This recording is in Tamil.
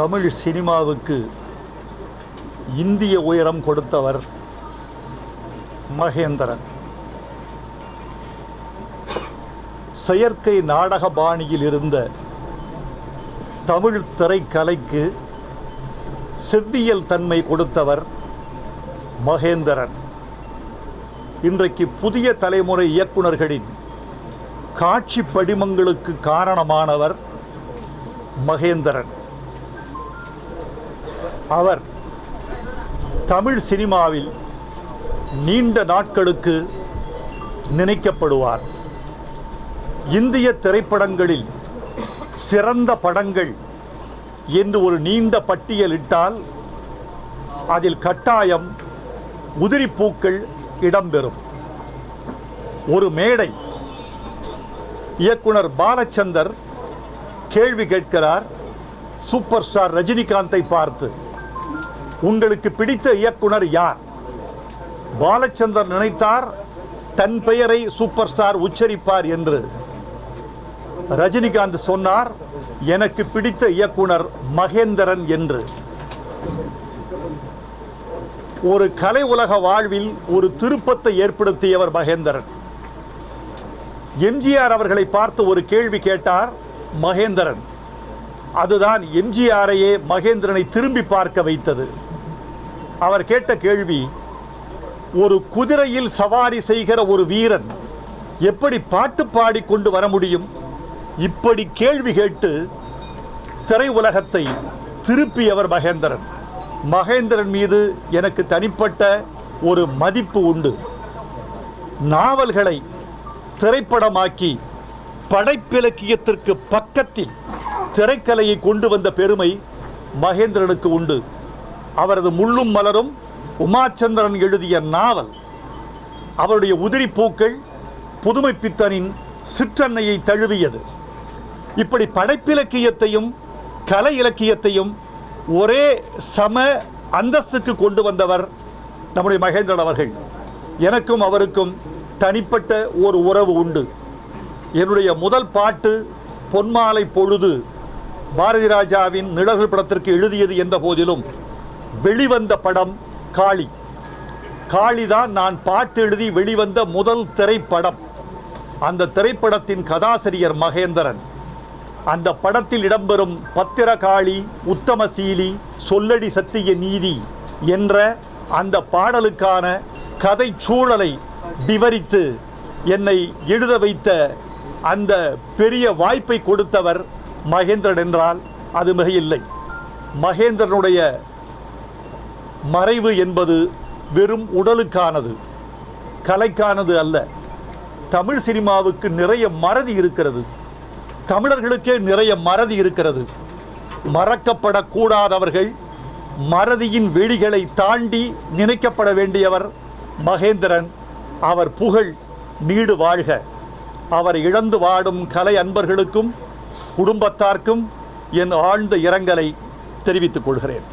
தமிழ் சினிமாவுக்கு இந்திய உயரம் கொடுத்தவர் மகேந்திரன். செயற்கை நாடக பாணியில் இருந்த தமிழ் திரைக்கலைக்கு செவ்வியல் தன்மை கொடுத்தவர் மகேந்திரன். இன்றைக்கு புதிய தலைமுறை இயக்குனர்களின் காட்சி படிமங்களுக்கு காரணமானவர் மகேந்திரன். அவர் தமிழ் சினிமாவில் நீண்ட நாட்களுக்கு நினைக்கப்படுவார். இந்திய திரைப்படங்களில் சிறந்த படங்கள் என்று ஒரு நீண்ட பட்டியலிட்டால் அதில் கட்டாயம் உதிரிப்பூக்கள் இடம்பெறும். ஒரு மேடை இயக்குனர் பாலச்சந்தர் கேள்வி கேட்கிறார் சூப்பர் ஸ்டார் ரஜினிகாந்தை பார்த்து, உங்களுக்கு பிடித்த இயக்குனர் யார்? பாலச்சந்தர் நினைத்தார் தன் பெயரை சூப்பர் ஸ்டார் உச்சரிப்பார் என்று. ரஜினிகாந்த் சொன்னார், எனக்கு பிடித்த இயக்குனர் மகேந்திரன் என்று. ஒரு கலை உலக வாழ்வில் ஒரு திருப்பத்தை ஏற்படுத்தியவர் மகேந்திரன். எம்ஜிஆர் அவர்களை பார்த்து ஒரு கேள்வி கேட்டார் மகேந்திரன். அதுதான் எம்ஜிஆரையே மகேந்திரனை திரும்பி பார்க்க வைத்தது. அவர் கேட்ட கேள்வி, ஒரு குதிரையில் சவாரி செய்கிற ஒரு வீரன் எப்படி பாட்டு பாடிக்கொண்டு வர முடியும்? இப்படி கேள்வி கேட்டு திரை உலகத்தை திருப்பியவர் மகேந்திரன். மகேந்திரன் மீது எனக்கு தனிப்பட்ட ஒரு மதிப்பு உண்டு. நாவல்களை திரைப்படமாக்கி படைப்பிலக்கியத்திற்கு பக்கத்தில் திரைக்கலையை கொண்டு வந்த பெருமை மகேந்திரனுக்கு உண்டு. அவரது முள்ளும் மலரும் உமாச்சந்திரன் எழுதிய நாவல், அவருடைய உதிரிப்பூக்கள் புதுமைப்பித்தனின் சிற்றன்னையை தழுவியது. இப்படி படைப்பிலக்கியத்தையும் கலை இலக்கியத்தையும் ஒரே சம அந்தஸ்துக்கு கொண்டு வந்தவர் நம்முடைய மகேந்திரன் அவர்கள். எனக்கும் அவருக்கும் தனிப்பட்ட ஒரு உறவு உண்டு. என்னுடைய முதல் பாட்டு பொன்மாலை பொழுது பாரதி ராஜாவின் நிழல்கள் படத்திற்கு எழுதியது என்ற போதிலும் வெளிவந்த படம் காளி. காளிதான் நான் பாட்டு எழுதி வெளிவந்த முதல் திரைப்படம். அந்த திரைப்படத்தின் கதாசிரியர் மகேந்திரன். அந்த படத்தில் இடம்பெறும் பத்திரகாளி, உத்தமசீலி, சொல்லடி சத்திய நீதி என்ற அந்த பாடலுக்கான கதை சூழலை விவரித்து என்னை எழுத வைத்த அந்த பெரிய வாய்ப்பை கொடுத்தவர் மகேந்திரன் என்றால் அது மிகையில்லை. மகேந்திரனுடைய மறைவு என்பது வெறும் உடலுக்கானது, கலைக்கானது அல்ல. தமிழ் சினிமாவுக்கு நிறைய மறதி இருக்கிறது. தமிழர்களுக்கே நிறைய மறதி இருக்கிறது. மறக்கப்படக்கூடாதவர்கள், மறதியின் வெளிகளை தாண்டி நினைக்கப்பட வேண்டியவர் மகேந்திரன். அவர் புகழ் நீடு வாழ்க. அவர் இழந்து வாடும் கலை அன்பர்களுக்கும் குடும்பத்தார்க்கும் என் ஆழ்ந்த இரங்கலை தெரிவித்துக் கொள்கிறேன்.